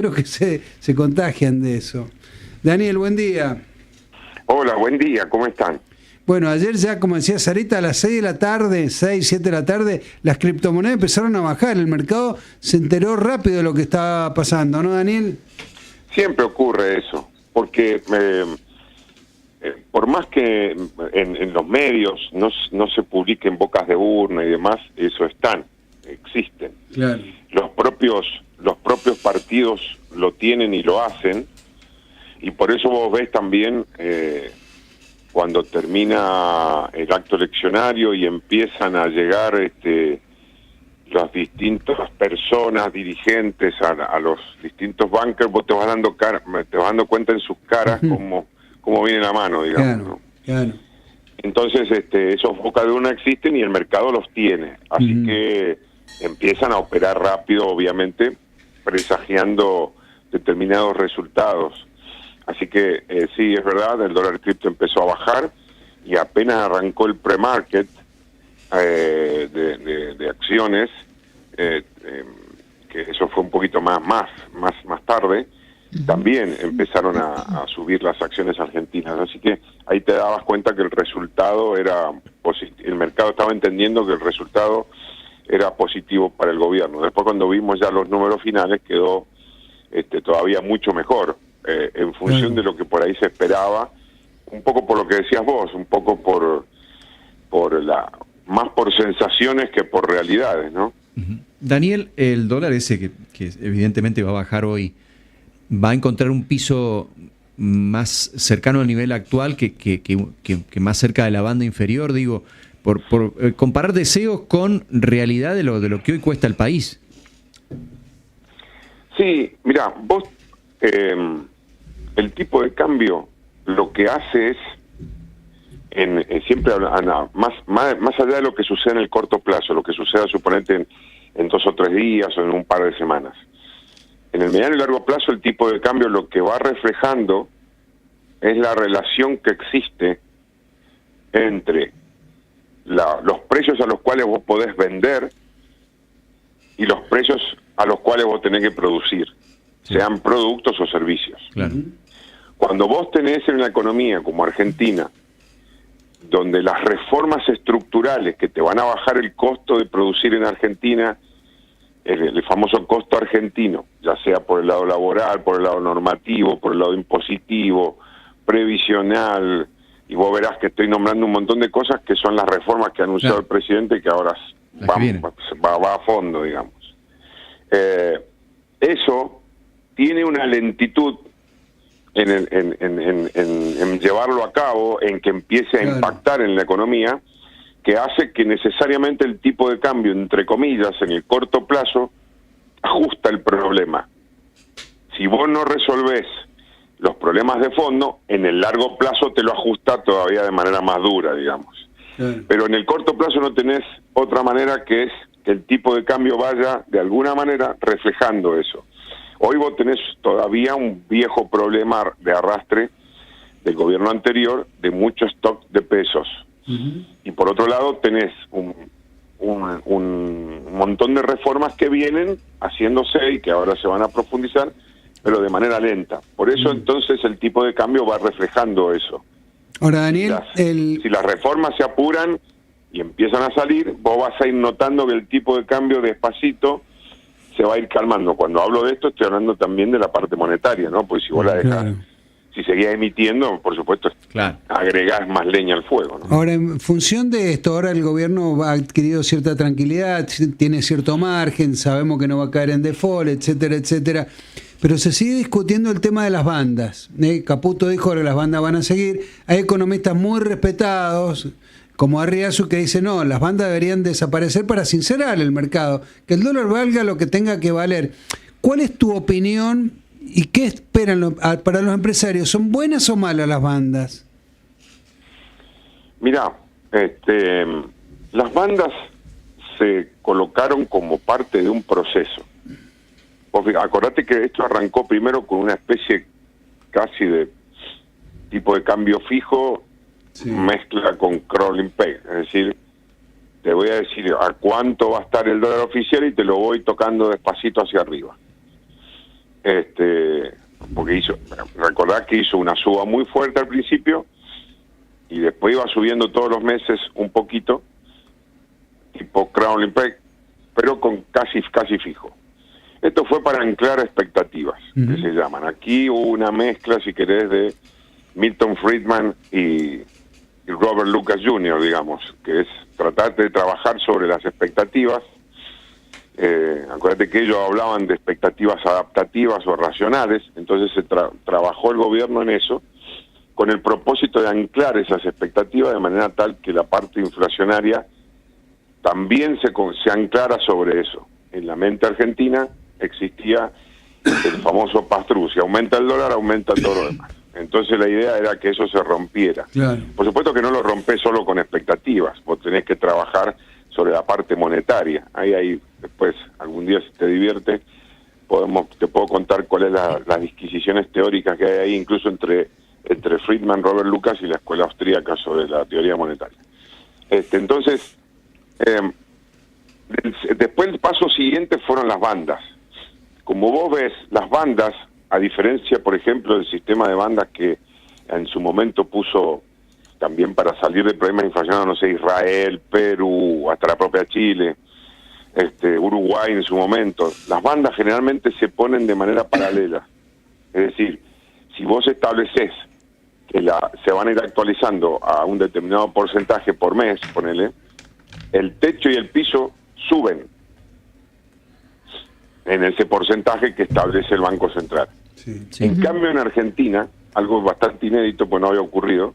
creo que se contagian de eso. Daniel, buen día. Hola, buen día, ¿cómo están? Bueno, ayer ya, como decía Sarita, a las 6 de la tarde, 6, 7 de la tarde, las criptomonedas empezaron a bajar. El mercado se enteró rápido de lo que estaba pasando, ¿no, Daniel? Siempre ocurre eso, porque por más que en los medios no se publiquen bocas de urna y demás, eso existen. Claro. Los propios partidos lo tienen y lo hacen, y por eso vos ves también cuando termina el acto eleccionario y empiezan a llegar las distintas personas, dirigentes a los distintos bunkers, vos te vas dando cuenta en sus caras cómo viene la mano, digamos. Claro, ¿no? claro. Entonces esos bocas de urna existen y el mercado los tiene, así que empiezan a operar rápido, obviamente, presagiando determinados resultados. Así que sí, es verdad, el dólar cripto empezó a bajar y apenas arrancó el pre-market de acciones, que eso fue un poquito más tarde, también empezaron a subir las acciones argentinas. Así que ahí te dabas cuenta que el resultado era positivo, el mercado estaba entendiendo que el resultado era positivo para el gobierno. Después, cuando vimos ya los números finales, quedó todavía mucho mejor. En función de lo que por ahí se esperaba, un poco por lo que decías vos, un poco más por sensaciones que por realidades, ¿no? Daniel, el dólar ese que evidentemente va a bajar hoy, ¿va a encontrar un piso más cercano al nivel actual que más cerca de la banda inferior? Digo, por comparar deseos con realidad de lo que hoy cuesta el país. Sí, mira, vos... el tipo de cambio lo que hace es siempre más allá de lo que sucede en el corto plazo, lo que suceda suponete en 2 o 3 días o en un par de semanas. En el mediano y largo plazo, el tipo de cambio lo que va reflejando es la relación que existe entre los precios a los cuales vos podés vender y los precios a los cuales vos tenés que producir, sean productos o servicios. Claro. Cuando vos tenés en una economía como Argentina, donde las reformas estructurales que te van a bajar el costo de producir en Argentina, el famoso costo argentino, ya sea por el lado laboral, por el lado normativo, por el lado impositivo, previsional, y vos verás que estoy nombrando un montón de cosas que son las reformas que ha anunciado el presidente y que ahora va a fondo, digamos. Eso tiene una lentitud en llevarlo a cabo, en que empiece a impactar en la economía, que hace que necesariamente el tipo de cambio, entre comillas, en el corto plazo, ajusta el problema. Si vos no resolvés los problemas de fondo, en el largo plazo te lo ajusta todavía de manera más dura, digamos. Pero en el corto plazo no tenés otra manera, que es que el tipo de cambio vaya de alguna manera reflejando eso. Hoy vos tenés todavía un viejo problema de arrastre del gobierno anterior de mucho stock de pesos. Y por otro lado tenés un montón de reformas que vienen haciéndose y que ahora se van a profundizar, pero de manera lenta. Por eso entonces el tipo de cambio va reflejando eso. Ahora, Daniel, si las reformas se apuran y empiezan a salir, vos vas a ir notando que el tipo de cambio despacito se va a ir calmando. Cuando hablo de esto estoy hablando también de la parte monetaria, ¿no? Pues si vos la dejás, si seguías emitiendo, por supuesto, agregás más leña al fuego, ¿no? Ahora, en función de esto, ahora el gobierno ha adquirido cierta tranquilidad, tiene cierto margen, sabemos que no va a caer en default, etcétera, etcétera. Pero se sigue discutiendo el tema de las bandas. Caputo dijo que las bandas van a seguir. Hay economistas muy respetados, como Arriazu, que dice, no, las bandas deberían desaparecer para sincerar el mercado, que el dólar valga lo que tenga que valer. ¿Cuál es tu opinión y qué esperan para los empresarios? ¿Son buenas o malas las bandas? Mirá, las bandas se colocaron como parte de un proceso. Acordate que esto arrancó primero con una especie casi de tipo de cambio fijo, mezcla con crawling peg, es decir, te voy a decir a cuánto va a estar el dólar oficial y te lo voy tocando despacito hacia arriba. porque recordad que hizo una suba muy fuerte al principio y después iba subiendo todos los meses un poquito, tipo Crowley Peg, pero con casi fijo. Esto fue para anclar expectativas, que se llaman. Aquí hubo una mezcla, si querés, de Milton Friedman y Robert Lucas Jr., digamos, que es tratar de trabajar sobre las expectativas. Acuérdate que ellos hablaban de expectativas adaptativas o racionales, entonces se trabajó el gobierno en eso, con el propósito de anclar esas expectativas de manera tal que la parte inflacionaria también se anclara sobre eso. En la mente argentina existía el famoso pass-through: si aumenta el dólar, aumenta todo lo demás. Entonces la idea era que eso se rompiera. Claro. Por supuesto que no lo rompés solo con expectativas, vos tenés que trabajar sobre la parte monetaria. Ahí después, algún día, si te divierte, te puedo contar cuáles las disquisiciones teóricas que hay ahí, incluso entre Friedman, Robert Lucas y la escuela austríaca sobre la teoría monetaria. Entonces, después el paso siguiente fueron las bandas. Como vos ves, las bandas, a diferencia, por ejemplo, del sistema de bandas que en su momento puso también para salir del problema inflacionario, no sé, Israel, Perú, hasta la propia Chile, Uruguay en su momento, las bandas generalmente se ponen de manera paralela. Es decir, si vos estableces que se van a ir actualizando a un determinado porcentaje por mes, ponele, el techo y el piso suben en ese porcentaje que establece el Banco Central. Sí. En cambio, en Argentina, algo bastante inédito, pues no había ocurrido,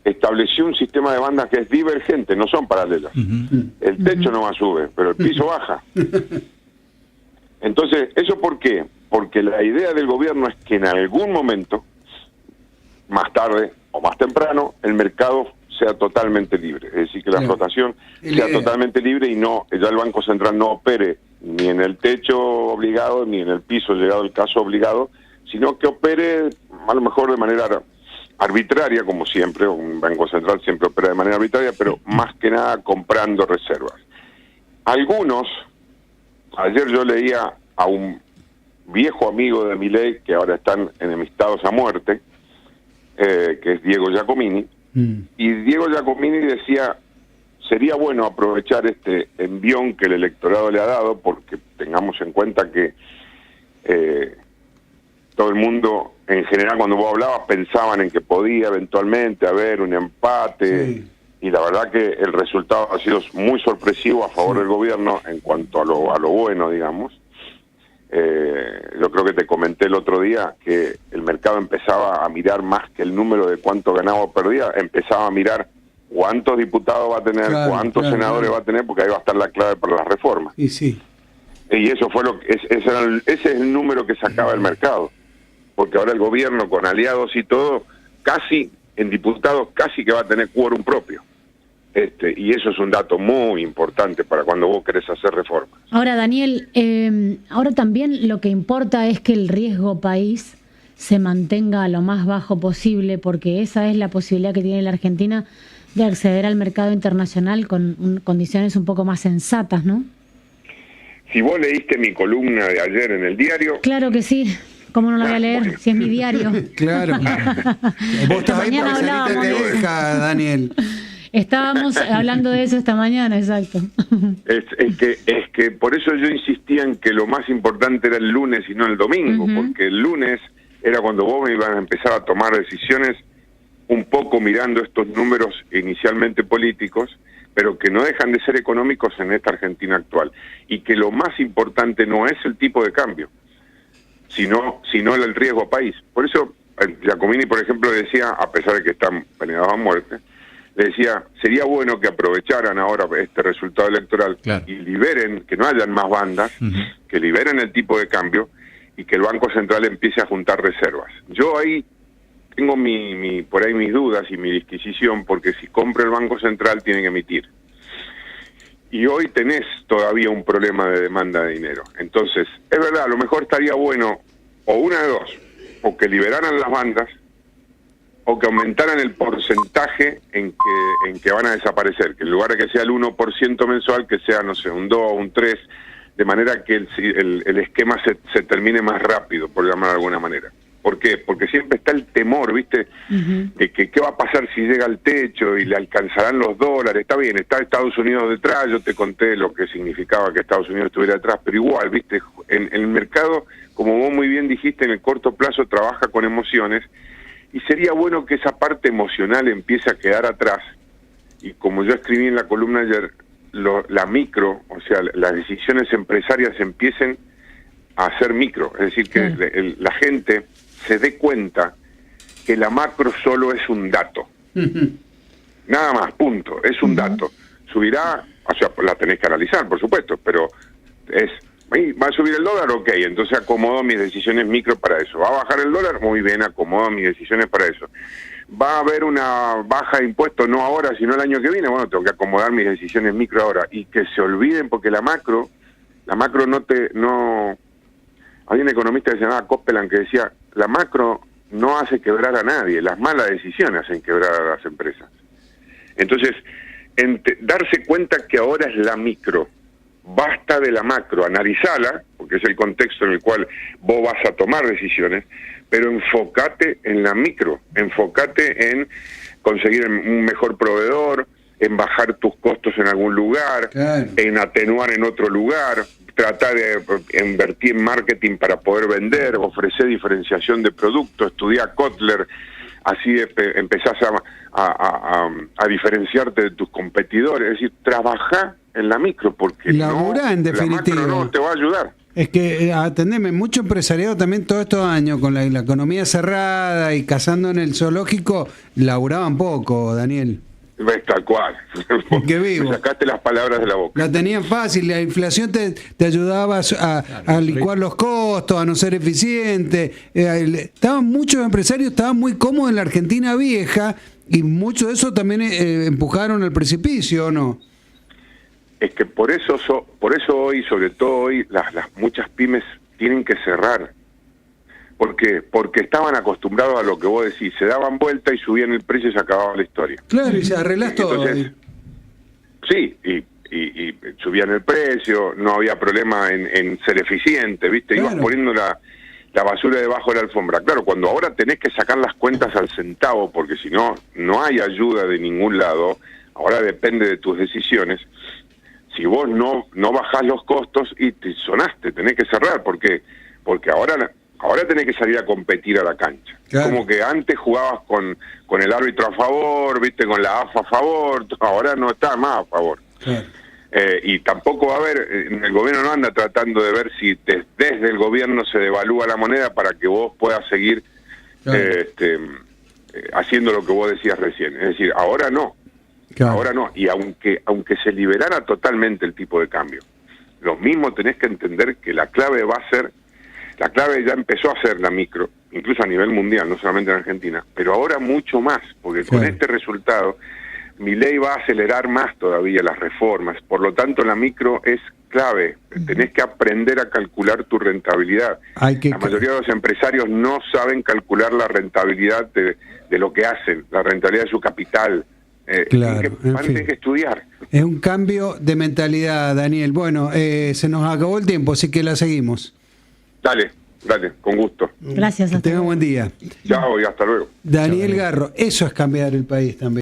estableció un sistema de bandas que es divergente, no son paralelas. El techo no más sube, pero el piso baja. Entonces, ¿eso por qué? Porque la idea del gobierno es que en algún momento, más tarde o más temprano, el mercado sea totalmente libre. Es decir, que la flotación sea totalmente libre y ya el Banco Central no opere ni en el techo obligado ni en el piso, llegado el caso, obligado, sino que opere a lo mejor de manera arbitraria, como siempre. Un Banco Central siempre opera de manera arbitraria, pero más que nada comprando reservas. Ayer yo leía a un viejo amigo de Milei, que ahora están enemistados a muerte, que es Diego Giacomini, y Diego Giacomini decía: sería bueno aprovechar este envión que el electorado le ha dado, porque tengamos en cuenta que todo el mundo, en general, cuando vos hablabas, pensaban en que podía eventualmente haber un empate, y la verdad que el resultado ha sido muy sorpresivo a favor del gobierno en cuanto a lo bueno, digamos. Yo creo que te comenté el otro día que el mercado empezaba a mirar más que el número de cuánto ganaba o perdía, empezaba a mirar cuántos diputados va a tener, cuántos senadores va a tener, porque ahí va a estar la clave para las reformas. Y eso fue ese es el número que sacaba el mercado, porque ahora el gobierno, con aliados y todo, casi en diputados, casi que va a tener quórum propio. Y eso es un dato muy importante para cuando vos querés hacer reformas. Ahora, Daniel, ahora también lo que importa es que el riesgo país se mantenga lo más bajo posible, porque esa es la posibilidad que tiene la Argentina de acceder al mercado internacional con condiciones un poco más sensatas, ¿no? Si vos leíste mi columna de ayer en el diario... Claro que sí. ¿Cómo no la voy a leer? Bueno. Si es mi diario. Claro. Vos estás ahí para salirte de deja, Daniel. Estábamos hablando de eso esta mañana, exacto. Es que por eso yo insistía en que lo más importante era el lunes y no el domingo, porque el lunes era cuando vos me ibas a empezar a tomar decisiones un poco mirando estos números inicialmente políticos, pero que no dejan de ser económicos en esta Argentina actual. Y que lo más importante no es el tipo de cambio, sino el riesgo país. Por eso Giacomini, por ejemplo, decía, a pesar de que están peneados a muerte, le decía: sería bueno que aprovecharan ahora este resultado electoral y liberen, que no hayan más bandas, que liberen el tipo de cambio y que el Banco Central empiece a juntar reservas. Yo ahí tengo por ahí mis dudas y mi disquisición, porque si compra el Banco Central tiene que emitir. Y hoy tenés todavía un problema de demanda de dinero. Entonces, es verdad, a lo mejor estaría bueno, o una de dos, o que liberaran las bandas, o que aumentaran el porcentaje en que van a desaparecer, que en lugar de que sea el 1% mensual, que sea, no sé, un 2 o un 3, de manera que el esquema se termine más rápido, por llamar de alguna manera. ¿Por qué? Porque siempre está el temor, ¿viste? De que qué va a pasar si llega al techo y le alcanzarán los dólares. Está bien, está Estados Unidos detrás, yo te conté lo que significaba que Estados Unidos estuviera detrás, pero igual, ¿viste? En el mercado, como vos muy bien dijiste, en el corto plazo trabaja con emociones, y sería bueno que esa parte emocional empiece a quedar atrás. Y como yo escribí en la columna ayer, la micro, o sea, las decisiones empresarias empiecen a ser micro, es decir, que la gente se dé cuenta que la macro solo es un dato. Nada más, punto, es un dato. Subirá, o sea, la tenés que analizar, por supuesto, pero ¿va a subir el dólar? Ok, entonces acomodo mis decisiones micro para eso. ¿Va a bajar el dólar? Muy bien, acomodo mis decisiones para eso. ¿Va a haber una baja de impuestos? No ahora, sino el año que viene. Bueno, tengo que acomodar mis decisiones micro ahora. Y que se olviden, porque la macro no... Había un economista que se llamaba Copeland que decía, la macro no hace quebrar a nadie, las malas decisiones hacen quebrar a las empresas. Entonces, darse cuenta que ahora es la micro, basta de la macro, analizala, porque es el contexto en el cual vos vas a tomar decisiones, pero enfócate en la micro, enfócate en conseguir un mejor proveedor, en bajar tus costos en algún lugar, en atenuar en otro lugar, tratar de invertir en marketing para poder vender, ofrecer diferenciación de producto, estudiar Kotler, así empezás a diferenciarte de tus competidores, es decir, trabaja en la micro, porque laburá, en definitiva. La macro no te va a ayudar. Es que, atendeme, mucho empresariado también todos estos años, con la economía cerrada y cazando en el zoológico, laburaban poco, Daniel. Ves, tal cual. Que vivo. Me sacaste las palabras de la boca. La tenían fácil, la inflación te ayudaba a licuar los costos, a no ser eficiente. Muchos empresarios estaban muy cómodos en la Argentina vieja, y mucho de eso también empujaron al precipicio, ¿o no? Es que por eso hoy, sobre todo hoy, las muchas pymes tienen que cerrar. ¿Por qué? Porque estaban acostumbrados a lo que vos decís, se daban vuelta y subían el precio y se acababa la historia. Claro, y se arreglás todo. Entonces, sí, y subían el precio, no había problema en ser eficiente, ¿viste? Claro. Ibas poniendo la basura debajo de la alfombra. Claro, cuando ahora tenés que sacar las cuentas al centavo, porque si no, no hay ayuda de ningún lado, ahora depende de tus decisiones. Si vos no bajás los costos y te sonaste, tenés que cerrar. ¿Por qué? Porque ahora tenés que salir a competir a la cancha. Claro. Como que antes jugabas con el árbitro a favor, viste, con la AFA a favor, ahora no está más a favor. Claro. Y tampoco va a haber, el gobierno no anda tratando de ver si desde el gobierno se devalúa la moneda para que vos puedas seguir haciendo lo que vos decías recién. Es decir, ahora no. Claro. Ahora no. Y aunque se liberara totalmente el tipo de cambio, lo mismo tenés que entender que la clave ya empezó a ser la micro, incluso a nivel mundial, no solamente en Argentina, pero ahora mucho más, porque con este resultado, Milei va a acelerar más todavía las reformas, por lo tanto la micro es clave, tenés que aprender a calcular tu rentabilidad. La mayoría de los empresarios no saben calcular la rentabilidad de lo que hacen, la rentabilidad de su capital. Claro, tienen que estudiar. Es un cambio de mentalidad, Daniel. Bueno, se nos acabó el tiempo, así que la seguimos. Dale, con gusto. Gracias. Que tenga buen día. Chao y hasta luego. Daniel Garro, eso es cambiar el país también.